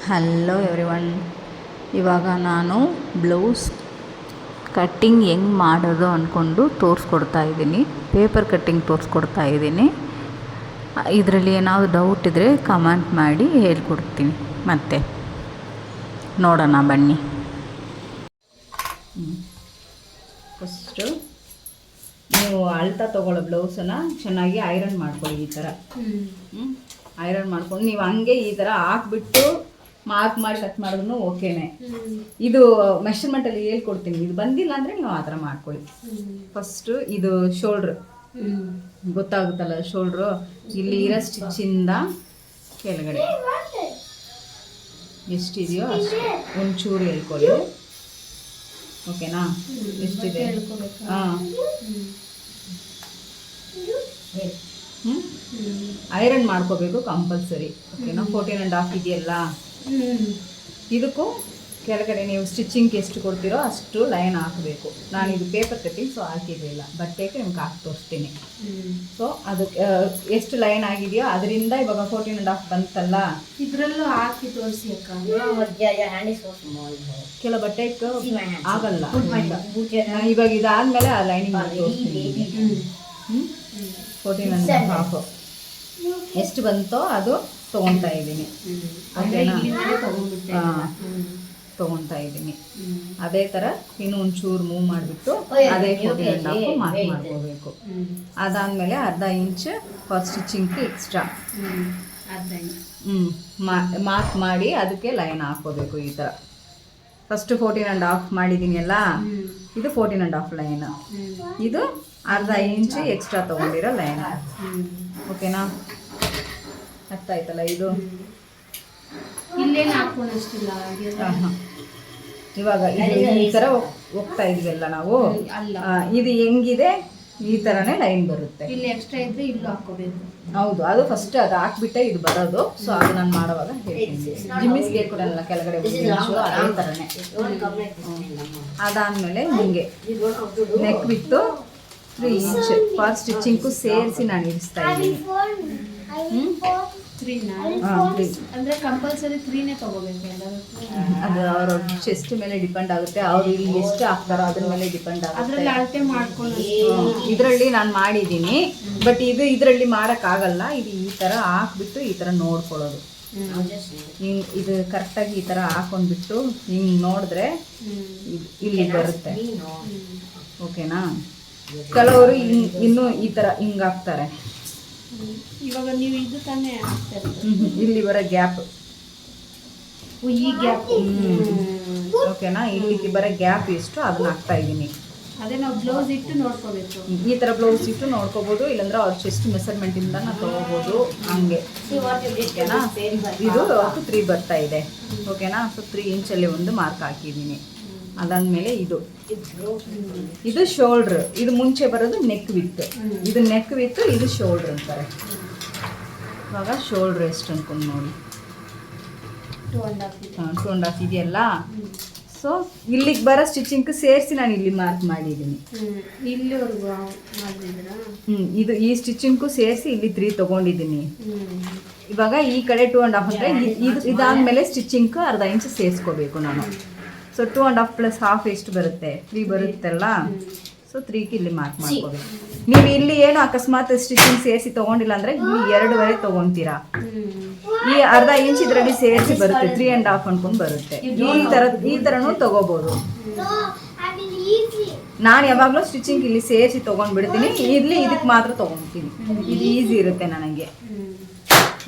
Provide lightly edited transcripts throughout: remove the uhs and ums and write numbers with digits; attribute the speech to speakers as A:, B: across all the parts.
A: Hello everyone. ಇವಾಗ ನಾನು blouse cutting ಹೆಂಗೆ ಮಾಡೋದು ಅಂದ್ಕೊಂಡು ತೋರಿಸ್ಕೊಡ್ತಾ ಇದ್ದೀನಿ. ಪೇಪರ್ ಕಟ್ಟಿಂಗ್ ತೋರಿಸ್ಕೊಡ್ತಾ ಇದ್ದೀನಿ. ಇದರಲ್ಲಿ ಏನಾದರೂ ಡೌಟ್ ಇದ್ದರೆ ಕಮೆಂಟ್ ಮಾಡಿ ಹೇಳ್ಕೊಡ್ತೀನಿ. ಮತ್ತೆ ನೋಡೋಣ ಬನ್ನಿ. ಫಸ್ಟು ನೀವು ಅಳ್ತಾ ತೊಗೊಳ್ಳೋ ಬ್ಲೌಸನ್ನು ಚೆನ್ನಾಗಿ ಐರನ್ ಮಾಡ್ಕೊಳ್ಳಿ. ಈ ಥರ ಐರನ್ ಮಾಡ್ಕೊಂಡು ನೀವು ಹಂಗೆ ಈ ಥರ ಹಾಕ್ಬಿಟ್ಟು ಮಾರ್ಕ್ ಮಾಡಿ ಕಟ್ ಮಾಡಿದ್ರು ಓಕೆನೆ. ಇದು ಮೆಷರ್ಮೆಂಟಲ್ಲಿ ಹೇಳ್ಕೊಡ್ತೀನಿ. ಇದು ಬಂದಿಲ್ಲ ಅಂದರೆ ನೀವು ಆ ಥರ ಮಾಡ್ಕೊಳ್ಳಿ. ಫಸ್ಟು ಇದು ಶೋಲ್ಡ್ರ್ ಗೊತ್ತಾಗುತ್ತಲ್ಲ, ಶೋಲ್ಡ್ರು ಇಲ್ಲಿ ಇರೋ ಸ್ಟಿಚ್ಚಿಂದ ಕೆಳಗಡೆ ಎಷ್ಟಿದೆಯೋ ಅಷ್ಟು ಒಂಚೂರು ಹೇಳ್ಕೊಳ್ಳಿ. ಓಕೆನಾ? ಎಷ್ಟಿದೆ? ಹಾಂ, ಐರನ್ ಮಾಡ್ಕೋಬೇಕು ಕಂಪಲ್ಸರಿ. ಓಕೆನಾ? 14.5 ಇದೆಯಲ್ಲ, ಇದಕ್ಕೂ ಕೆಳಗಡೆ ನೀವು ಸ್ಟಿಚ್ಚಿಂಗ್ ಎಷ್ಟು ಕೊಡ್ತೀರೋ ಅಷ್ಟು ಲೈನ್ ಹಾಕಬೇಕು. ನಾನು ಇದು ಪೇಪರ್ ಕಟ್ಟಿಂಗ್ ಸೊ ಹಾಕಿರಲಿಲ್ಲ, ಬಟ್ಟೆಗೆ ನಿಮ್ಗೆ ಹಾಕಿ ತೋರಿಸ್ತೀನಿ. ಸೊ ಅದಕ್ಕೆ ಎಷ್ಟು ಲೈನ್ ಆಗಿದೆಯೋ ಅದರಿಂದ ಇವಾಗ 14.5 ಬಂತಲ್ಲ,
B: ಇದರಲ್ಲೂ ಹಾಕಿ ತೋರಿಸಿ.
A: ಕೆಲ ಬಟ್ಟೆಗೆ ಆಗಲ್ಲ. ಇವಾಗ ಇದಾದ್ಮೇಲೆ ಆ ಲೈನಿಂಗ್ ತೋರಿಸ್ತೀನಿ. 14.5 ಎಷ್ಟು ಬಂತೋ ಅದು ತೊಗೊತಾ ಇದ್ದೀನಿ. ಓಕೆನಾ? ತೊಗೊತಾ ಇದ್ದೀನಿ. ಅದೇ ಥರ ಇನ್ನೂ ಒಂಚೂರು ಮೂವ್ ಮಾಡಿಬಿಟ್ಟು ಅದೇ 14.5 ಮಾರ್ಕ್ ಮಾಡ್ಕೋಬೇಕು. ಅದಾದಮೇಲೆ ಅರ್ಧ ಇಂಚ್ ಫಾರ್ ಸ್ಟಿಚಿಂಗ್ಗೆ ಎಕ್ಸ್ಟ್ರಾ ಮಾರ್ಕ್ ಮಾಡಿ ಅದಕ್ಕೆ ಲೈನ್ ಹಾಕೋಬೇಕು. ಈ ಥರ ಫಸ್ಟು 14.5 ಮಾಡಿದ್ದೀನಿ ಅಲ್ಲ, ಇದು 14.5 ಲೈನ್, ಇದು ಅರ್ಧ ಇಂಚ್ ಎಕ್ಸ್ಟ್ರಾ ತೊಗೊಂಡಿರೋ ಲೈನ್. ಓಕೆನಾ? ಅರ್ಥ ಆಯ್ತಲ್ಲ? ಇದು ಇವಾಗ ಈ ಥರ ಹೋಗ್ತಾ ಇದೀವಲ್ಲ ನಾವು, ಇದು ಹೆಂಗಿದೆ ಈ ಥರನೇ ಲೈನ್ ಬರುತ್ತೆ.
B: ಇಲ್ಲಿ ಎಕ್ಸ್ಟ್ರಾ ಇದ್ರೆ ಇಲ್ಲೂ ಹಾಕೋಬೇಕು.
A: ಹೌದು, ಅದು ಫಸ್ಟ್ ಅದು ಹಾಕ್ಬಿಟ್ಟೆ ಇದು ಬರೋದು. ಸೊ ಅದು ನಾನು ಮಾಡುವಾಗ ಹೇಳ್ತೀನಿ. ಜಿಮ್ಮಿಸ್ಗೆ ಕೊಡಲ್ಲ ಕೆಳಗಡೆ ಅದೇ ಥರನೇ. ಅದಾದಮೇಲೆ ಹಿಂಗೆ ನೆಕ್ ಬಿಟ್ಟು 3 ಇಂಚ್ ಫಾರ್ ಸ್ಟಿಚಿಂಗು ಸೇರಿಸಿ ನಾನು ಇರಿಸ್ತಾ ಇದ್ದೀನಿ.
B: ಅಂದ್ರೆ ಕಂಪಲ್ಸರಿ 3ನೇ ತಗೋಬೇಕು ಎಲ್ಲದಕ್ಕೂ.
A: ಅದು ಅವ್ರ ಚೆಸ್ಟ್ ಮೇಲೆ ಡಿಪೆಂಡ್ ಆಗುತ್ತೆ. ಅವ್ರು ಇಲ್ಲಿ ಎಷ್ಟು ಹಾಕ್ತಾರೋ ಅದ್ರ ಮೇಲೆ ಡಿಪೆಂಡ್ ಆಗುತ್ತೆ.
B: ಅದ್ರಲ್ಲಿ ಅಳತೆ ಮಾಡ್ಕೊಂಡು
A: ಇದರಲ್ಲಿ ನಾನು ಮಾಡಿದ್ದೀನಿ. ಬಟ್ ಇದರಲ್ಲಿ ಮಾಡೋಕ್ಕಾಗಲ್ಲ. ಇದು ಈ ಥರ ಹಾಕ್ಬಿಟ್ಟು ಈ ಥರ ನೋಡ್ಕೊಳ್ಳೋದು. ಹಿಂಗೆ ಇದು ಕರೆಕ್ಟಾಗಿ ಈ ಥರ ಹಾಕೊಂಡ್ಬಿಟ್ಟು ಹಿಂಗೆ ನೋಡಿದ್ರೆ ಇಲ್ಲಿ ಬರುತ್ತೆ. ಓಕೆನಾ? ಕೆಲವರು ಇನ್ನೂ ಈ ಥರ ಹಿಂಗೆ ಹಾಕ್ತಾರೆ.
B: ಇವಾಗ ನೀವು ಇದು ತಾನೇ ಹಾಕ್ತಾರೆ,
A: ಇಲ್ಲಿ ಬರೋ ಗ್ಯಾಪ್,
B: ಈ ಗ್ಯಾಪ್.
A: ಓಕೆನಾ? ಇಲ್ಲಿ ಬರೋ ಗ್ಯಾಪ್ ಎಷ್ಟು ಅದನ್ನ ಹಾಕ್ತಾ ಇದ್ದೀನಿ.
B: ಅದೇ ನಾವು ಬ್ಲೌಸ್ ಇಟ್ಟು ನೋಡ್ಕೋಬೇಕು.
A: ಈ ಥರ ಬ್ಲೌಸ್ ಇಟ್ಟು ನೋಡ್ಕೋಬೋದು, ಇಲ್ಲಾಂದ್ರೆ ಅವ್ರ ಚೆಸ್ಟ್ ಮೆಸರ್ಮೆಂಟಿಂದ ನಾವು ತೊಗೋಬೋದು. ಹಂಗೆ ಓಕೆನಾ? ಇದು 3 ಬರ್ತಾ ಇದೆ. ಓಕೆನಾ? ಸೊ 3 ಇಂಚಲ್ಲಿ ಒಂದು ಮಾರ್ಕ್ ಹಾಕಿದ್ದೀನಿ. ಅದಾದಮೇಲೆ ಇದು ಶೋಲ್ಡ್ರ್. ಇದು ಮುಂಚೆ ಬರೋದು ನೆಕ್ ವಿತ್. ಇದು ನೆಕ್ ವಿತ್, ಇದು ಶೋಲ್ಡ್ರ್ ಅಂತಾರೆ. ಇವಾಗ ಶೋಲ್ಡ್ರ್ ಎಷ್ಟು ಅನ್ಕೊಂಡು ನೋಡಿ. 2.5 ಇದೆಯಲ್ಲ. ಸೊ ಇಲ್ಲಿಗೆ ಬರೋ ಸ್ಟಿಚಿಂಗ್ ಸೇರಿಸಿ ನಾನು ಇಲ್ಲಿ ಮಾರ್ಕ್ ಮಾಡಿದ್ದೀನಿ.
B: ಇಲ್ಲಿವರೆಗೂ
A: ಇದು ಈ ಸ್ಟಿಚಿಂಗು ಸೇರಿಸಿ ಇಲ್ಲಿ 3 ತೊಗೊಂಡಿದ್ದೀನಿ. ಇವಾಗ ಈ ಕಡೆ 2.5 ಅಂದರೆ ಇದಾದ್ಮೇಲೆ ಸ್ಟಿಚಿಂಗ್ ಅರ್ಧ ಇಂಚ್ ಸೇರಿಸ್ಕೋಬೇಕು ನಾನು. ಸೊ 2.5 + ½ ಎಷ್ಟು ಬರುತ್ತೆ? 3 ಬರುತ್ತಲ್ಲ. ಸೊ 3ಗೆ ಇಲ್ಲಿ ಮಾರ್ಕ್ ಮಾಡ್ಕೋಬೇಕು. ನೀವು ಇಲ್ಲಿ ಏನು ಅಕಸ್ಮಾತ್ ಸ್ಟಿಚಿಂಗ್ ಸೇರಿಸಿ ತೊಗೊಂಡಿಲ್ಲ ಅಂದರೆ ಇಲ್ಲಿ 2.5 ತೊಗೊತೀರಾ. ಈ ಅರ್ಧ ಇಂಚ್ ಇದರಲ್ಲಿ ಸೇರಿಸಿ ಬರುತ್ತೆ, 3.5 ಅನ್ಕೊಂಡು ಬರುತ್ತೆ. ಈ ಥರನೂ ತೊಗೋಬೋದು. ನಾನು ಯಾವಾಗಲೂ ಸ್ಟಿಚಿಂಗ್ ಇಲ್ಲಿ ಸೇರಿಸಿ ತೊಗೊಂಡ್ಬಿಡ್ತೀನಿ. ಇಲ್ಲಿ ಇದಕ್ಕೆ ಮಾತ್ರ ತೊಗೊತೀನಿ. ಇದು ಈಸಿ ಇರುತ್ತೆ ನನಗೆ.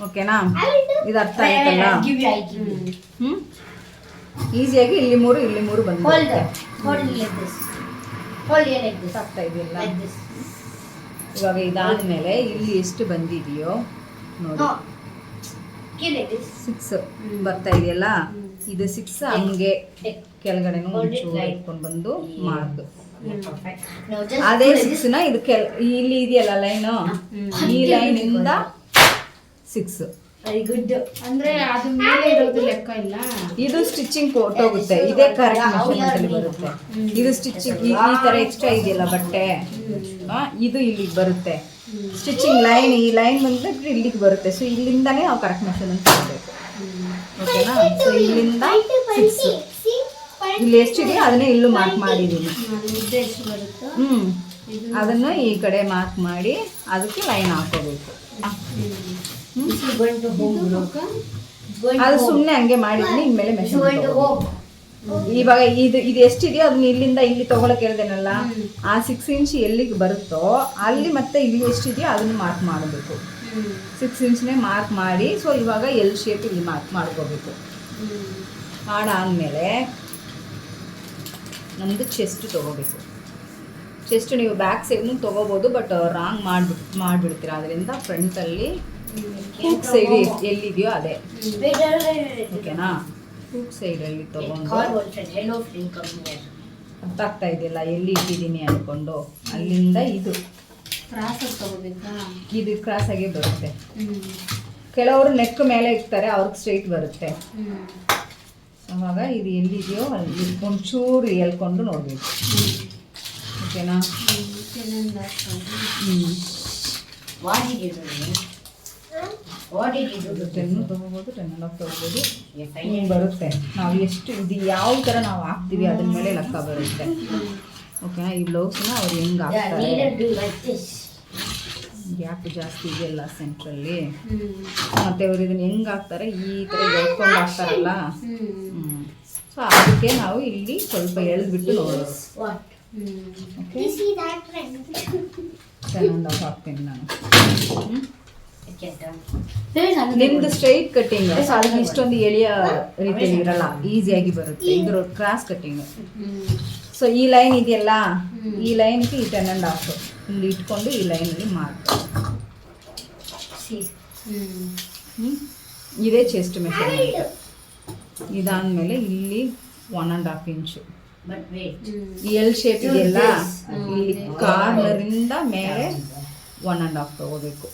A: ಓಕೆನಾ? ಇದು ಅರ್ಥ ಆಯ್ತಲ್ಲ? ಈಸಿಯಾಗಿ ಇಲ್ಲಿ 3 ಇಲ್ಲಿ 3 ಬಂದಿರುತ್ತೆ. ಆಗ್ತಾ ಇದೆಯಲ್ಲ? ಇವಾಗ ಇದಾದ್ಮೇಲೆ ಇಲ್ಲಿ ಎಷ್ಟು ಬಂದಿದೆಯೋ ನೋಡಿ, 6 ಬರ್ತಾ ಇದೆಯಲ್ಲ. ಇದು 6 ಹಂಗೆ ಕೆಳಗಡೆನೂ ಒಂಚೂರು ಇಟ್ಕೊಂಡು ಬಂದು ಮಾರ್ಕ್. ಅದೇ 6ನ ಇದು ಇಲ್ಲಿ ಇದೆಯಲ್ಲ ಲೈನು, ಈ ಲೈನಿಂದ 6.
B: Very good. ಅಂದ್ರೆ ಅದು ಮೇಲೆ ಇರೋದು ಲೆಕ್ಕ ಇಲ್ಲ.
A: ಇದು ಸ್ಟಿಚಿಂಗ್ ಹೊರಟೋಗುತ್ತೆ. ಇದೇ ಕರೆಕ್ಟ್ ಮೆಷರ್ಮೆಂಟ್ ಬರುತ್ತೆ. ಇದು ಸ್ಟಿಚಿಂಗ್ ಈ ತರ ಎಕ್ಸ್ಟ್ರಾ ಇದೆಯಲ್ಲ ಬಟ್ಟೆ, ಇದು ಇಲ್ಲಿಗೆ ಬರುತ್ತೆ. ಸ್ಟಿಚಿಂಗ್ ಲೈನ್, ಈ ಲೈನ್ ಬಂದ್ರೆ ಇಲ್ಲಿಗೆ ಬರುತ್ತೆ. ಸೊ ಇಲ್ಲಿಂದಾನೇ ನಾವು ಕರೆಕ್ಟ್ ಮೆಷರ್ಮೆಂಟ್ ಮಾಡಬೇಕು. ಓಕೆನಾ. ಸೊ ಇಲ್ಲಿಂದ 6 ಇಲ್ಲಿ ಎಷ್ಟಿದೆಯೋ ಅದನ್ನೇ ಇಲ್ಲೂ ಮಾರ್ಕ್ ಮಾಡಿದ್ದೀನಿ.
B: ಉದ್ದ ಎಷ್ಟು ಬರುತ್ತೋ
A: ಅದನ್ನು ಈ ಕಡೆ ಮಾರ್ಕ್ ಮಾಡಿ ಅದಕ್ಕೆ ಲೈನ್ ಹಾಕೋಬೇಕು. ಅದು ಸುಮ್ಮನೆ ಹಂಗೆ ಮಾಡಿದ್ದೀನಿ. ಇನ್ಮೇಲೆ ಮೆಷರ್ಮೆಂಟ್ ಇವಾಗ ಇದು ಎಷ್ಟಿದೆಯೋ ಅದನ್ನ ಇಲ್ಲಿಂದ ಇಲ್ಲಿ ತಗೊಳಕ್ ಹೇಳ್ದೇನಲ್ಲ, ಆ 6 ಇಂಚ್ ಎಲ್ಲಿಗೆ ಬರುತ್ತೋ ಅಲ್ಲಿ ಮತ್ತೆ ಇಲ್ಲಿ ಎಷ್ಟಿದೆಯೋ ಅದನ್ನ ಮಾರ್ಕ್ ಮಾಡಬೇಕು. 6 ಇಂಚ್ನೇ ಮಾರ್ಕ್ ಮಾಡಿ. ಸೊ ಇವಾಗ ಎಲ್ ಶೇಪ್ ಇಲ್ಲಿ ಮಾರ್ಕ್ ಮಾಡ್ಕೋಬೇಕು. ಮಾಡಾದ್ಮೇಲೆ ನಮ್ಮದು ಚೆಸ್ಟ್ ತೊಗೋಬೇಕು. ಚೆಸ್ಟ್ ನೀವು ಬ್ಯಾಕ್ ಸೈಡ್ನು ತೊಗೋಬೋದು, ಬಟ್ ರಾಂಗ್ ಮಾಡಿಬಿಡ್ತೀರ. ಅದರಿಂದ ಫ್ರಂಟಲ್ಲಿ ಹುಕ್ ಸೈಡ್ ಎಲ್ಲಿದೆಯೋ ಅದೇ, ಓಕೆನಾ. ಹುಕ್ ಸೈಡಲ್ಲಿ ತೊಗೊಂಡು ಅರ್ಥ ಆಗ್ತಾ ಇದೆಯಲ್ಲ ಎಲ್ಲಿ ಇಟ್ಟಿದ್ದೀನಿ ಅಂದ್ಕೊಂಡು ಅಲ್ಲಿಂದ ಇದು
B: ಕ್ರಾಸಾಗಿ ತಗೋಬೇಕಾ?
A: ಇದು ಕ್ರಾಸಾಗೆ ಬರುತ್ತೆ. ಕೆಲವರು ನೆಕ್ ಮೇಲೆ ಇಡ್ತಾರೆ, ಅವ್ರಿಗೆ ಸ್ಟ್ರೈಟ್ ಬರುತ್ತೆ. ಅವಾಗ ಇದು ಎಲ್ಲಿದೆಯೋ ಅಲ್ಲಿ ಒಂಚೂರು ಎಳ್ಕೊಂಡು ನೋಡಬೇಕು, ಓಕೆನಾ. ಟೆನ್ನು ತೊಗೋಬೋದು, 10.5 ತೊಗೋಬೋದು. ಹಿಂಗೆ ಬರುತ್ತೆ. ನಾವು ಎಷ್ಟು ಇದು ಯಾವ ಥರ ನಾವು ಹಾಕ್ತೀವಿ ಅದ್ರ ಮೇಲೆ ಲೆಕ್ಕ ಬರುತ್ತೆ, ಓಕೆನಾ. ಈ ಬ್ಲೌಸ್ನ ಅವ್ರು ಹೆಂಗೆ ಹಾಕ್ತಾರೆ, ಗ್ಯಾಪ್ ಜಾಸ್ತಿ ಇದೆಯಲ್ಲ ಸೆಂಟ್ರಲ್ಲಿ, ಮತ್ತು ಅವ್ರು ಇದನ್ನು ಹೆಂಗೆ ಹಾಕ್ತಾರೆ ಈ ಥರ ಎಳ್ಕೊಂಡು ಹಾಕ್ತಾರಲ್ಲ. ಸೊ ಅದಕ್ಕೆ ನಾವು ಇಲ್ಲಿ ಸ್ವಲ್ಪ ಎಳೆದ್ಬಿಟ್ಟು ನೋಡೋದು. ಓಕೆ, 10.5 ಹಾಕ್ತೀನಿ ನಾನು. ನಿಮ್ದು ಸ್ಟ್ರೈಟ್ ಕಟ್ಟಿಂಗ್, ಸೊ ಅದಕ್ಕೆ ಇಷ್ಟೊಂದು ಎಳೆಯ ರೀತಿಯಲ್ಲಿ ಇರಲ್ಲ, ಈಸಿಯಾಗಿ ಬರುತ್ತೆ. ಇದ್ರ ಕ್ರಾಸ್ ಕಟ್ಟಿಂಗ್. ಸೊ ಈ ಲೈನ್ ಇದೆಯಲ್ಲ, ಈ ಲೈನ್ಗೆ ಈ 10.5 ಇಲ್ಲಿ ಇಟ್ಕೊಂಡು ಈ ಲೈನಲ್ಲಿ ಮಾಡ್ತಾರೆ. ಇದೇ ಚೆಸ್ಟ್ ಮೆಷರ್ಮೆಂಟ್. ಇದಾದ್ಮೇಲೆ ಇಲ್ಲಿ 1.5 ಇಂಚು ಈ ಎಲ್ ಶೇಪ್ ಇದೆಯಲ್ಲ, ಇಲ್ಲಿ ಕಾರ್ನರಿಂದ ಮೇಲೆ 1.5 ತಗೋಬೇಕು.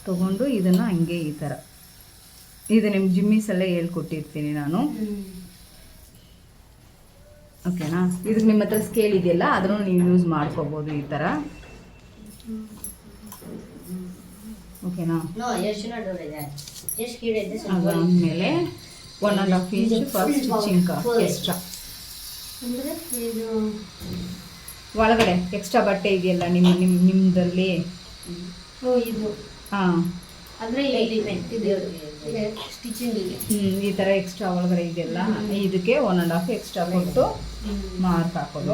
A: ತಗೊಂಡು ಇದನ್ನು ಹಂಗೆ ಈ ಥರ, ಇದು ನಿಮ್ಮ ಜಿಮ್ಮಿಸಲ್ಲೇ ಹೇಳ್ಕೊಟ್ಟಿರ್ತೀನಿ ನಾನು, ಓಕೆನಾ. ಇದಕ್ಕೆ ನಿಮ್ಮ ಹತ್ರ ಸ್ಕೇಲ್ ಇದೆಯಲ್ಲ ಅದನ್ನು ನೀವು ಯೂಸ್ ಮಾಡ್ಕೋಬೋದು ಈ ಥರ, ಓಕೆನಾ. ಅದಾದಮೇಲೆ 1.5 ಇಂಚು ಫಸ್ಟ್ ಸ್ಟಿಚಿಂಗ್ ಎಕ್ಸ್ಟ್ರಾ, ಒಳಗಡೆ ಎಕ್ಸ್ಟ್ರಾ ಬಟ್ಟೆ ಇದೆಯಲ್ಲ ನಿಮ್ಮದಲ್ಲಿ, ಹಾಂ ಈ ಥರ ಎಕ್ಸ್ಟ್ರಾ ಒಳಗಡೆ ಇದೆಯಲ್ಲ, ಇದಕ್ಕೆ 1.5 ಎಕ್ಸ್ಟ್ರಾ ಕೊಟ್ಟು ಮಾರ್ಕ್ ಹಾಕೋದು,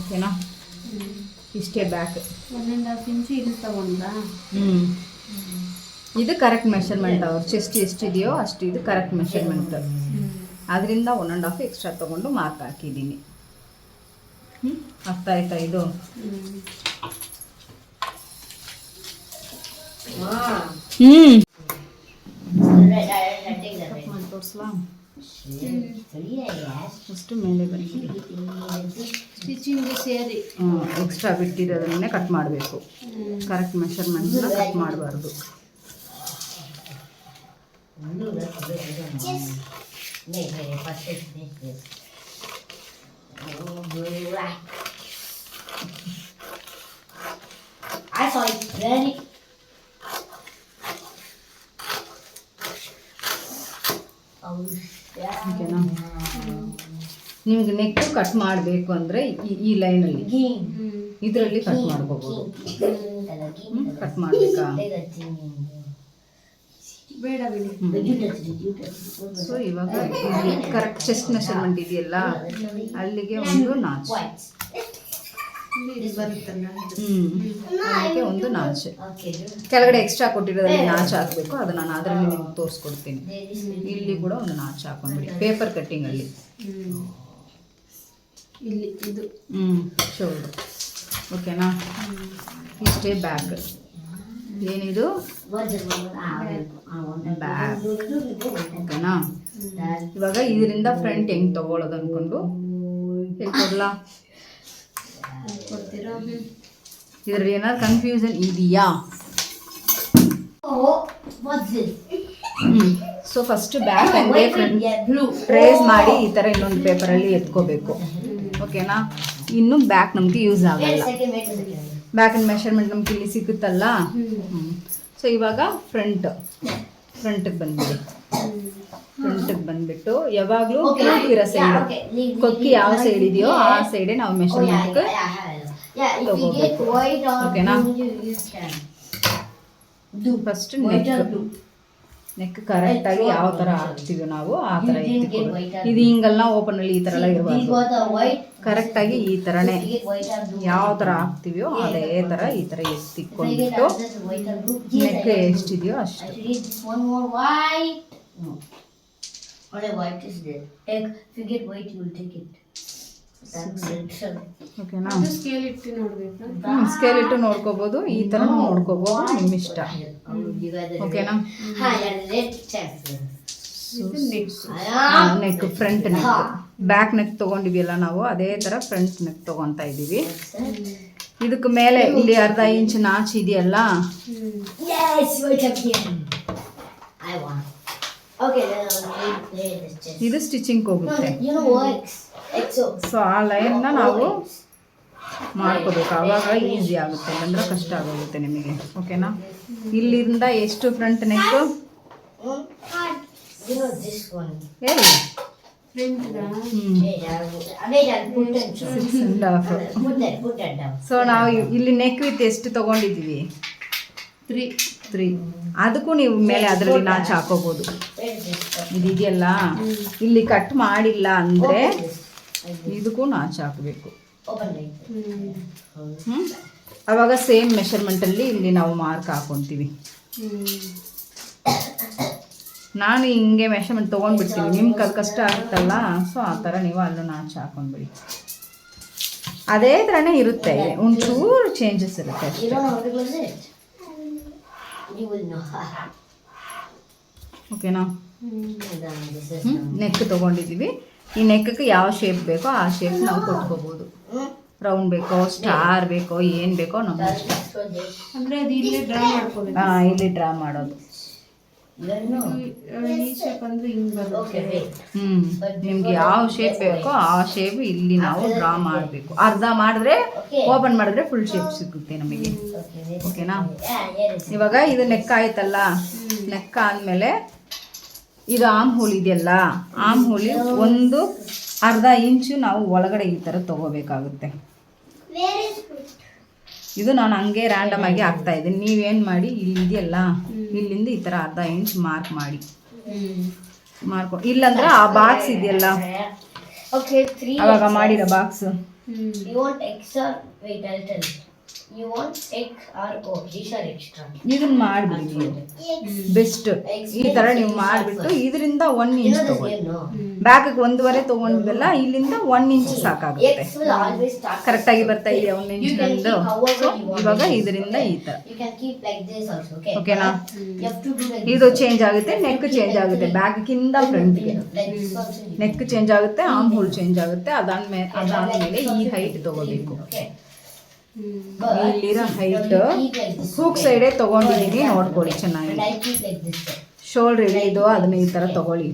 A: ಓಕೆನಾ. ಇಷ್ಟೇ ಬ್ಯಾಕ್
B: 1.5 ಇಂಚು ಇಲ್ಲಿ ತಗೊಂಡ್ರಾ?
A: ಇದು ಕರೆಕ್ಟ್ ಮೆಷರ್ಮೆಂಟ್. ಅವ್ರು ಚೆಸ್ಟ್ ಎಷ್ಟಿದೆಯೋ ಅಷ್ಟು ಇದು ಕರೆಕ್ಟ್ ಮೆಷರ್ಮೆಂಟ್. ಅದರಿಂದ 1.5 ಎಕ್ಸ್ಟ್ರಾ ತೊಗೊಂಡು ಮಾರ್ಕ್ ಹಾಕಿದ್ದೀನಿ. ಅರ್ಥ ಆಯ್ತಾ ಇದು? ತೋರಿಸ್ಲಾ? ಫಸ್ಟು ಮೇಲೆ ಬಂದಿದೆ
B: ಸ್ಟಿಚಿಂಗ್ ಸೇರಿ
A: ಎಕ್ಸ್ಟ್ರಾ ಬಿಟ್ಟಿರೋದನ್ನೇ ಕಟ್ ಮಾಡಬೇಕು. ಕರೆಕ್ಟ್ ಮೆಷರ್ಮೆಂಟ್ನ ಕಟ್ ಮಾಡಬಾರ್ದು.
C: I saw it very.
A: ಓಕೆನಾ. ನಿಮ್ಗೆ ನೆಕ್ ಕಟ್ ಮಾಡಬೇಕು ಅಂದರೆ ಈ ಲೈನಲ್ಲಿ ಇದರಲ್ಲಿ ಕಟ್ ಮಾಡ್ಕೋಬೋದು. ಕಟ್ ಮಾಡಬೇಕಾ?
B: ಬೇಡ ಬಿಡಿ.
A: ಸೊ ಇವಾಗ ಕರೆಕ್ಟ್ ಚೆಸ್ಟ್ ಮೆಷರ್ಮೆಂಟ್ ಇದೆಯಲ್ಲ ಅಲ್ಲಿಗೆ ಒಂದು ನಾಚ್, ಅದಕ್ಕೆ ಒಂದು ನಾಚ್. ಕೆಳಗಡೆ ಎಕ್ಸ್ಟ್ರಾ ಕೊಟ್ಟಿರೋದ್ರಲ್ಲಿ ನಾಚ್ ಹಾಕಬೇಕು, ಅದು ನಾನು ಅದರಲ್ಲಿ ನಿಮ್ಗೆ ತೋರಿಸ್ಕೊಡ್ತೀನಿ. ಇಲ್ಲಿ ಕೂಡ ಒಂದು ನಾಚ್ ಹಾಕೊಂಡ್ಬಿಡಿ ಪೇಪರ್ ಕಟ್ಟಿಂಗಲ್ಲಿ.
B: ಇಲ್ಲಿ ಇದು
A: ಶೋಲ್ಡರ್, ಓಕೆನಾ. ಇಷ್ಟೇ ಬ್ಯಾಕ್. ಏನಿದು ಬ್ಯಾಕ್, ಓಕೆನಾ. ಇವಾಗ ಇದರಿಂದ ಫ್ರಂಟ್ ಹೆಂಗೆ ತಗೊಳ್ಳೋದು ಅಂದ್ಕೊಂಡು ಹೇಳ್ಕೊಡ್ಲಾ? ಇದರಲ್ಲಿ ಏನಾದ್ರು ಕನ್ಫ್ಯೂಷನ್ ಇದೆಯಾ? ಸೊ ಫಸ್ಟ್ ಬ್ಯಾಕ್ ಹಂಗೆ ಫ್ರಂಟ್ ಟ್ರೇಸ್ ಮಾಡಿ ಈ ಥರ ಇನ್ನೊಂದು ಪೇಪರಲ್ಲಿ ಎತ್ಕೋಬೇಕು, ಓಕೆನಾ. ಇನ್ನು ಬ್ಯಾಕ್ ನಮಗೆ ಯೂಸ್ ಆಗಲ್ಲ. ಬ್ಯಾಕಿನ ಮೆಷರ್ಮೆಂಟ್ ನಮ್ಗೆ ಇಲ್ಲಿ ಸಿಗುತ್ತಲ್ಲ, ಸೊ ಇವಾಗ ಫ್ರಂಟಿಗೆ ಬಂದ್ಬಿಡಿ. ಫ್ರಂಟಿಗೆ ಬಂದ್ಬಿಟ್ಟು ಯಾವಾಗಲೂ ಇರೋ ಸೈಡ್ ಕೊಕ್ಕಿ ಯಾವ ಸೈಡ್ ಇದೆಯೋ ಆ ಸೈಡೇ ನಾವು ಮೆಷರ್ಮೆಂಟ್ಗೆ
C: Yeah, if you get
A: ತಗೋಬೇಕು.
C: white or
A: ಓಕೆನಾ?
C: blue, you can.
A: First
C: White or blue.
A: Neck ಕರೆಕ್ಟಾಗಿ ಯಾವ ಥರ ಹಾಕ್ತೀವಿ ನಾವು ಆ ಥರ ಎತ್ತಿಕೊಳ್ಳಿ. ಇದು ಹಿಂಗಲ್ಲ ಓಪನ್ ಅಲ್ಲಿ ಈ ಥರ ಎಲ್ಲ
C: These
A: ಇರಬಾರ್ದು.
C: were the white.
A: ಕರೆಕ್ಟಾಗಿ ಈ ಥರನೇ
C: If you get white or blue.
A: ಯಾವ ಥರ ಹಾಕ್ತೀವೋ ಅದೇ ಥರ ಈ ಥರ
C: If I get
A: ಎತ್ತಿಕೊಂಡ್ಬಿಟ್ಟು
C: another white or blue. Yes,
A: neck
C: I get
A: ಎಷ್ಟಿದೆಯೋ
C: blue.
A: ಅಷ್ಟು.
C: I should get this one more white. No. Only white is there. Take, if you get white, you will take it. That's it.
A: ಓಕೆನಾ?
B: ಅದು scale ಇಟ್ಟು ನೋಡ್ಬೇಕು.
A: Scale ಇಟ್ಟು ನೋಡ್ಕೋಬೋದು, ಈ ಥರ ನೋಡ್ಕೋಬೋದು, ನಿಮ್ಮ ಇಷ್ಟ. ಓಕೆನಾ?
B: ಇದು next.
A: Neck front neck back neck ತೊಗೊಂಡಿವಿಯಲ್ಲ ನಾವು ಅದೇ ಥರ ಫ್ರಂಟ್ ನೆಕ್ ತೊಗೊತಾ ಇದ್ದೀವಿ. ಇದಕ್ಕೆ ಮೇಲೆ ಇಲ್ಲಿ ಅರ್ಧ ಇಂಚ್ ನಾಚ್ ಇದೆಯಲ್ಲ,
C: Yes, wait up here. I want. Okay, then I'll play this chest.
A: ಇದು ಸ್ಟಿಚಿಂಗ್
C: No,
A: ಹೋಗುತ್ತೆ.
C: you know what? Exo.
A: So ಆ ಲೈನ್ನ ನಾವು ಮಾಡ್ಕೋಬೇಕು, ಆವಾಗ ಈಸಿ ಆಗುತ್ತೆ, ಇಲ್ಲಾಂದ್ರೆ ಕಷ್ಟ ಆಗೋಗುತ್ತೆ ನಿಮಗೆ. ಓಕೆನಾ? ಇಲ್ಲಿಂದ ಎಷ್ಟು front neck
C: You know this one.
A: ಎಲ್ಲಿ
B: ಫ್ರಂಟ್ಗ
C: Wait, I'll put that. Put that down.
A: So ನಾವು ಇಲ್ಲಿ ನೆಕ್ ವಿತ್ ಎಷ್ಟು ತಗೊಂಡಿದ್ದೀವಿ? 3. ಅದಕ್ಕೂ ನೀವು ಮೇಲೆ ಅದರಲ್ಲಿ ನಾಚ್ ಹಾಕೋಬಹುದು.
C: Where is this stuff?
A: ಇದೆಯಲ್ಲ, ಇಲ್ಲಿ ಕಟ್ ಮಾಡಿಲ್ಲ ಅಂದ್ರೆ
C: Open this. Like this.
A: ಇದಕ್ಕೂ ನಾಚ್ ಹಾಕಬೇಕು.
C: Open like this.
A: ಅವಾಗ ಸೇಮ್ ಮೆಷರ್ಮೆಂಟಲ್ಲಿ ಇಲ್ಲಿ ನಾವು ಮಾರ್ಕ್ ಹಾಕೊತೀವಿ. ನಾನು ಹಿಂಗೆ ಮೆಷರ್ಮೆಂಟ್ ತೊಗೊಂಡ್ಬಿಡ್ತೀನಿ, ನಿಮ್ಗೆ ಅದು ಕಷ್ಟ ಆಗುತ್ತಲ್ಲ, ಸೊ ಆ ಥರ ನೀವು ಅಲ್ಲೂ ನಾಚ್ ಹಾಕೊಂಡ್ಬಿಡಿ. ಅದೇ ಥರನೇ ಇರುತ್ತೆ, ಒಂಚೂರು ಚೇಂಜಸ್ ಇರುತ್ತೆ
C: You
A: ಅಷ್ಟೇ.
C: don't know how to close it. You will know.
A: ಓಕೆನಾ?
C: And then this is
A: neck ತೊಗೊಂಡಿದ್ದೀವಿ. ಈ ನೆಕ್ಗೆ ಯಾವ ಶೇಪ್ ಬೇಕೋ ಆ ಶೇಪ್ ನಾವು ಕೊಟ್ಕೋಬೋದು. ರೌಂಡ್ ಬೇಕೋ, ಸ್ಟಾರ್ ಬೇಕೋ, ಏನು ಬೇಕೋ ನಮ್ಗೆ ಇಷ್ಟ.
B: ಅಂದ್ರೆ ಅದು ಇಲ್ಲೇ ಡ್ರಾ ಮಾಡ್ಕೋಬೇಕು.
A: ಇಲ್ಲಿ ಡ್ರಾ ಮಾಡೋದು.
C: You don't know.
B: ಈ ಶೇಪ್ ಅಂದ್ರೆ ಹಿಂಗ್
C: Okay,
B: ಬರುತ್ತೆ.
C: wait.
A: ನಿಮ್ಗೆ ಯಾವ ಶೇಪ್ ಬೇಕೋ ಆ ಶೇಪ್ ಇಲ್ಲಿ ನಾವು ಡ್ರಾ ಮಾಡಬೇಕು. ಅರ್ಧ ಮಾಡಿದ್ರೆ ಓಪನ್ ಮಾಡಿದ್ರೆ ಫುಲ್ ಶೇಪ್ ಸಿಗುತ್ತೆ ನಮಗೆ.
C: Okay, wait.
A: ಓಕೆನಾ?
C: Yeah, here is it.
A: ಇವಾಗ ಇದು ನೆಕ್ ಆಯ್ತಲ್ಲ, ನೆಕ್ ಆದಮೇಲೆ ಇದು ಆಮ್ ಹೋಲ್ ಇದೆಯಲ್ಲ, ಆಮ್ ಹೋಲಿ ಒಂದು ಅರ್ಧ ಇಂಚು ನಾವು ಒಳಗಡೆ ಈ ಥರ ತೊಗೋಬೇಕಾಗುತ್ತೆ. ಇದು ನಾನು ಹಂಗೆ ರ್ಯಾಂಡಮ್ ಆಗಿ ಹಾಕ್ತಾ ಇದ್ದೀನಿ. ನೀವೇನು ಮಾಡಿ, ಇಲ್ಲಿ ಇದೆಯಲ್ಲ, ಇಲ್ಲಿಂದ ಈ ಥರ ಅರ್ಧ ಇಂಚ್ ಮಾರ್ಕ್ ಮಾಡಿ ಮಾಡ್ಕೊಂಡು, ಇಲ್ಲಂದ್ರೆ ಆ ಬಾಕ್ಸ್ ಇದೆಯಲ್ಲ,
C: Okay, 3.
A: ಅವಾಗ ಮಾಡಿರೋ box
C: You want X or wait, I'll tell you. You want X or O. These are extra.
A: ಇದನ್ನ ಮಾಡಿಬಿಡಿ ನೀವು, ಬೆಸ್ಟ್. ಈ ಥರ ನೀವು ಮಾಡಿಬಿಟ್ಟು ಇದರಿಂದ 1
C: You
A: ಇಂಚ್
C: know this
A: ತೊಗೊಳ್ಳಿ.
C: game, no?
A: ಬ್ಯಾಕಿಗೆ 1.5 ತೊಗೊಂಡ್ವಲ್ಲ, ಇಲ್ಲಿಂದ 1 ಇಂಚ್ ಸಾಕಾಗುತ್ತೆ.
C: X will always start.
A: ಕರೆಕ್ಟಾಗಿ ಬರ್ತಾ ಇದೆಯಾ 1 ಇಂಚ್ ನಂದು? ಸೊ ಇವಾಗ ಇದರಿಂದ ಈ ಥರ.
C: You can keep like this also, okay?
A: ಓಕೆನಾ?
C: You have to do like
A: ಇದು ಚೇಂಜ್ ಆಗುತ್ತೆ, ನೆಕ್ ಚೇಂಜ್ ಆಗುತ್ತೆ, ಬ್ಯಾಕಿಂದ ಫ್ರಂಟ್ಗೆ
C: like this also. You
A: neck change ಆಗುತ್ತೆ, ಆರ್ಮ್ ಹೋಲ್ ಚೇಂಜ್ ಆಗುತ್ತೆ. ಅದಾದ್ಮೇಲೆ ಈ ಹೈಟ್ ತಗೋಬೇಕು.
C: okay.
A: ಇಲ್ಲಿರೋ height
C: Keep like this.
A: Hook ಸೈಡೇ ತಗೊಂಡಿದ್ದೀನಿ, ನೋಡ್ಕೊಳ್ಳಿ ಚೆನ್ನಾಗಿ.
C: And I keep like this.
A: Shoulder ಇದು ಅದನ್ನ ಈ ತರ ತಗೊಳ್ಳಿ.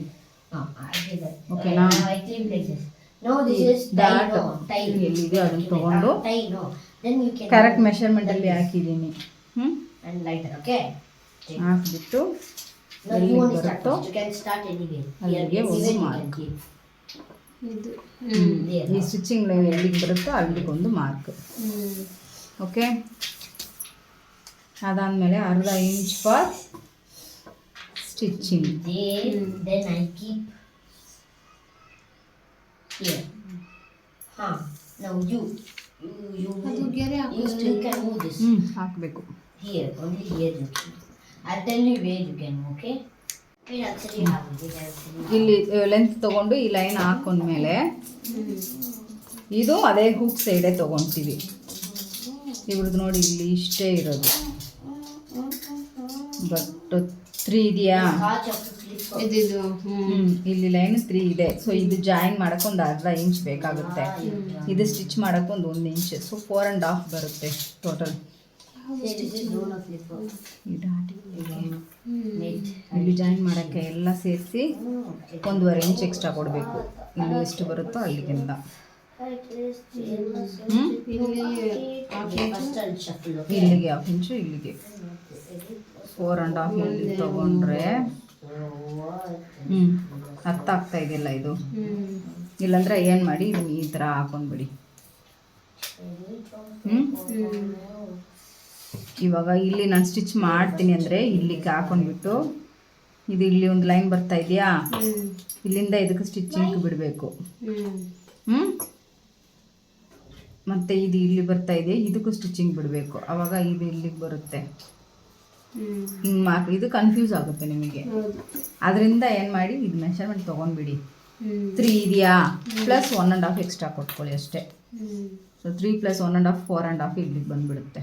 C: No, I keep that.
A: Okay, now.
C: I keep like this. No, this is tie.
A: That
C: No, tie.
A: ಎಲ್ಲಿದೆ ಅದನ್ನ ತಗೊಂಡು
C: Tie, no. Then you can.
A: Correct measurement ಅಲ್ಲಿ ಹಾಕಿದ್ದೀನಿ.
C: And lighter, okay?
A: ಹಾಕ್ಬಿಟ್ಟು
C: No, you want to start first. You can start anyway.
A: ಅಲ್ಲಿಗೆ
C: Here,
A: ಒಂದು
C: even you
A: mark.
C: can keep.
B: ಇದು
C: There.
A: ಈ ಸ್ಟಿಚಿಂಗ್ ಲೈನ್ ಎಲ್ಲಿಗೆ ಬರುತ್ತೋ ಅಲ್ಲಿಗೊಂದು ಮಾರ್ಕ್. ಓಕೆ, ಅದಾದಮೇಲೆ ಅರ್ಧ inch for stitching.
C: There. Then I keep here. Now you
B: ಅದು ಗೆರೆ
C: you still can move this.
A: ಹಾಕಬೇಕು.
C: Here, only here you can. I'll tell you where you can, okay? We actually have it.
A: ಇಲ್ಲಿ length ತಗೊಂಡು ಈ line ಹಾಕೊಂಡ್ಮೇಲೆ ಇದು ಅದೇ hook ಸೈಡೇ ತಗೊಂತೀವಿ. ಇವ್ರದ್ದು ನೋಡಿ ಇಲ್ಲಿ ಇಷ್ಟೇ ಇರೋದು, ಬಟ್ 3 ಇದೆಯಾ?
B: ಇದು
A: ಇಲ್ಲಿ ಲೈನ್ 3 ಇದೆ. ಸೊ ಇದು ಜಾಯಿನ್ ಮಾಡಕ್ಕೆ ಒಂದು ಅರ್ಧ ಇಂಚ್ ಬೇಕಾಗುತ್ತೆ. ಇದು ಸ್ಟಿಚ್ ಮಾಡಕ್ಕೆ ಒಂದು 1 ಇಂಚ್, ಸೊ 4.5 ಬರುತ್ತೆ ಟೋಟಲ್. ಇಲ್ಲಿ ಜಾಯಿನ್ ಮಾಡೋಕ್ಕೆ ಎಲ್ಲ ಸೇರಿಸಿ 1.5 ಇಂಚ್ ಎಕ್ಸ್ಟ್ರಾ ಕೊಡಬೇಕು. ಇಲ್ಲಿ ಎಷ್ಟು ಬರುತ್ತೋ ಅಲ್ಲಿಗಿಂತ. ಇಲ್ಲಿಗೆ 1/2 ಇಂಚು, ಇಲ್ಲಿಗೆ 4.5 ಇಲ್ಲಿ ತಗೊಂಡ್ರೆ ಅರ್ಥ ಆಗ್ತಾ ಇದೆಯಲ್ಲ ಇದು. ಇಲ್ಲಾಂದ್ರೆ ಏನು ಮಾಡಿ ಇದನ್ನ ಈ ಥರ ಹಾಕೊಂಡ್ಬಿಡಿ. ಇವಾಗ ಇಲ್ಲಿ ನಾನು ಸ್ಟಿಚ್ ಮಾಡ್ತೀನಿ ಅಂದರೆ ಇಲ್ಲಿಗೆ ಹಾಕೊಂಡ್ಬಿಟ್ಟು ಇದು ಇಲ್ಲಿ ಒಂದು ಲೈನ್ ಬರ್ತಾ ಇದೆಯಾ, ಇಲ್ಲಿಂದ ಇದಕ್ಕೆ ಸ್ಟಿಚಿಂಗ್ ಬಿಡಬೇಕು. ಮತ್ತು ಇದು ಇಲ್ಲಿ ಬರ್ತಾ ಇದೆ, ಇದಕ್ಕೂ ಸ್ಟಿಚಿಂಗ್ ಬಿಡಬೇಕು. ಆವಾಗ ಇದು ಇಲ್ಲಿಗೆ ಬರುತ್ತೆ. ಹಿಂಗೆ ಇದು ಕನ್ಫ್ಯೂಸ್ ಆಗುತ್ತೆ ನಿಮಗೆ. ಅದರಿಂದ ಏನು ಮಾಡಿ ಇದು ಮೆಷರ್ಮೆಂಟ್ ತೊಗೊಂಡ್ಬಿಡಿ. 3 ಇದೆಯಾ, ಪ್ಲಸ್ 1.5 ಎಕ್ಸ್ಟ್ರಾ ಕೊಟ್ಕೊಳ್ಳಿ ಅಷ್ಟೇ. ಸೊ 3 + 1.5 4.5 ಇಲ್ಲಿಗೆ ಬಂದುಬಿಡುತ್ತೆ.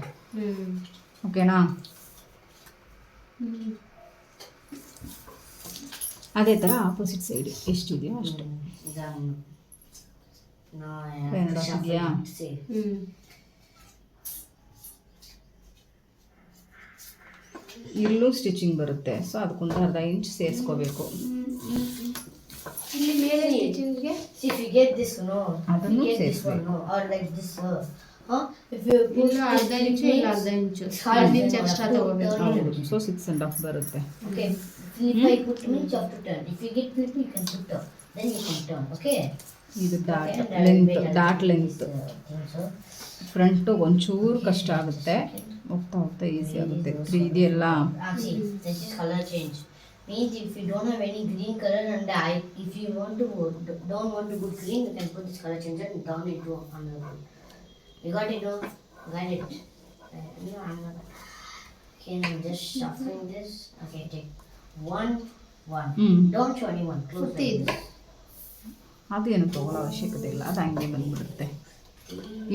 A: ಓಕೆನಾ? ಅದೇ ಥರ ಆಪೋಸಿಟ್ ಸೈಡ್ ಎಷ್ಟಿದೆಯೋ ಅಷ್ಟು. 2.5 ಇದೆಯಾ? ಇಲ್ಲೂ ಸ್ಟಿಚಿಂಗ್ ಬರುತ್ತೆ. ಸೊ ಅದಕ್ಕೊಂದು ಅರ್ಧ ಇಂಚ್ ಸೇರಿಸ್ಕೋಬೇಕು.
B: ಇಲ್ಲಿ ಮೇಲೆ ಸ್ಟಿಚಿಂಗ್ಗೆ
C: if you get this
A: ಅದನ್ನು
C: this one
A: ಸೇರಿಸ್ಬೇಕು.
C: or like this if you
B: ಇಲ್ಲ ಅರ್ಧ ಇಂಚು ಇಲ್ಲ ಅರ್ಧ ಇಂಚು ಎಕ್ಸ್ಟ್ರಾ ತಗೋಬೇಕು.
A: ಹೌದು. ಸೊ 6.5 ಬರುತ್ತೆ.
C: okay, if I put means you have to turn. If you get flip you can put turn, then you can turn. Okay,
A: ಇದು dot
C: Okay, and I will
A: length,
C: wait
A: dot
C: until
A: length.
C: this, so
A: front ಒಂಚೂರು ಕಷ್ಟ ಆಗುತ್ತೆ, ಹೋಗ್ತಾ ಹೋಗ್ತಾ easy ಆಗುತ್ತೆ. 3 ಇದೆಯಲ್ಲ,
C: see this is color change. Means if you don't have any green color and if you don't want to put green, you can put this color change and down into another one. You got it? Got it? No, I'm not. Can you just shuffling this? Okay, take 1. Don't show anyone. Close
B: ಪೂರ್ತಿ
C: like
B: ಇದು.
C: this.
A: ಅದು ಏನು ತೊಗೊಳ್ಳೋ ಅವಶ್ಯಕತೆ ಇಲ್ಲ, ಅದು ಹಂಗೆ ಬಂದ್ಬಿಡುತ್ತೆ.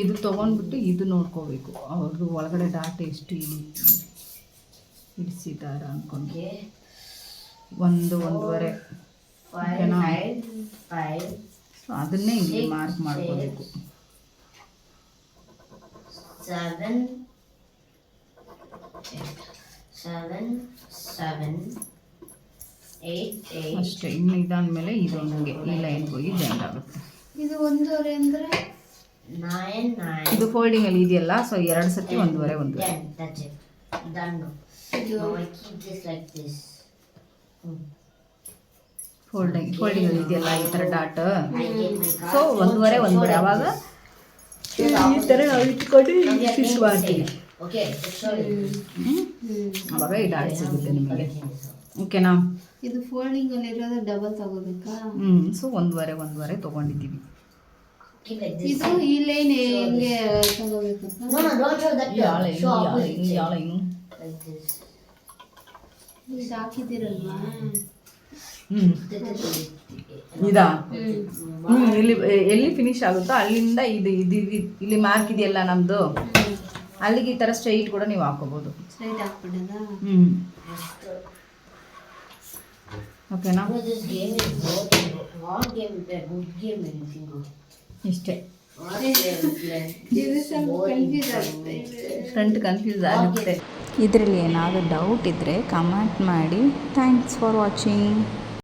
A: ಇದು ತೊಗೊಂಡ್ಬಿಟ್ಟು ಇದು ನೋಡ್ಕೋಬೇಕು, ಅವ್ರದ್ದು ಒಳಗಡೆ ಡಾಟ್ ಎಷ್ಟು ಇಡಿಸಿದಾರ ಅಂದ್ಕೊಂಡು.
C: Okay.
A: 1.5
C: 5,
A: ಓಕೆನಾ?
C: 5.
A: ಸೊ ಅದನ್ನೇ ಇಲ್ಲಿ ಮಾರ್ಕ್ ಮಾಡ್ಕೋಬೇಕು.
C: 7, 8.
A: ಅಷ್ಟೇ. ಇನ್ನು ಇದಾದ್ಮೇಲೆ ಇದು ಹಂಗೆ ಈ ಲೈನ್ಗೆ ಹೋಗಿ ಜಾಯಿಂಟ್ ಆಗುತ್ತೆ.
B: ಇದು 1.5 ಅಂದ್ರೆ
C: 9.
A: ಇದು ಫೋಲ್ಡಿಂಗಲ್ಲಿ ಇದೆಯಲ್ಲ, ಸೊ 2 ಸತಿ 1.5
C: 10. That's it. Done. Now I keep this like this.
A: ಫೋಲ್ಡಿಂಗಲ್ಲಿ ಇದೆಯಲ್ಲ ಈ ಥರ dot.
C: I get my card.
A: So 1.5 ಅವಾಗ ಈ ಥರ ನಾವು ಇಟ್ಕೊಂಡು ಸ್ಟಿಚ್ ಮಾಡ್ತೀವಿ.
C: Okay, show it.
A: ಅವಾಗ ಈ ಡಾಟ್ ಸಿಗುತ್ತೆ ನಿಮಗೆ. ಓಕೆನಾ?
B: ಇದು ಫೋಲ್ಡಿಂಗ್ ಅಲ್ಲಿ ಇರೋದು ಡಬಲ್ ತಗೋಬೇಕಾ?
A: ಸೊ 1.5 ತೊಗೊಂಡಿದ್ದೀವಿ.
C: Keep like this.
B: ಇದು ಈ ಲೈನ್ ಹೆಂಗೆ ತಗೋಬೇಕಪ್ಪ?
C: No, don't show that. Show opposite side.
A: Line
C: Like this.
B: ಇದು ಹಾಕಿದ್ದೀರಲ್ವಾ?
A: ಇದಾ? ಇಲ್ಲಿ ಎಲ್ಲಿ ಫಿನಿಶ್ ಆಗುತ್ತೋ ಅಲ್ಲಿಂದ ಇದು ಇದು ಇಲ್ಲಿ ಮಾರ್ಕ್ ಇದೆಯಲ್ಲ ನಮ್ಮದು, ಅಲ್ಲಿಗೆ ಈ ಥರ ಸ್ಟ್ರೈಟ್ ಕೂಡ ನೀವು ಹಾಕೋಬೋದು.
B: ಸ್ಟ್ರೈಟ್ ಹಾಕ್ಬಿಡೋದಾ?
A: ಓಕೆನಾ?
C: This game is boring. What game is a good game anything good?
A: ಇಷ್ಟೇ.
B: ಇದು ಸ್ವಲ್ಪ ಕನ್ಫ್ಯೂಸ್ ಆಗುತ್ತೆ.
A: ಫ್ರಂಟ್ ಕನ್ಫ್ಯೂಸ್ ಆಗುತ್ತೆ. ಇದರಲ್ಲಿ ಏನಾದರೂ ಡೌಟ್ ಇದ್ದರೆ ಕಮೆಂಟ್ ಮಾಡಿ. Thanks for watching.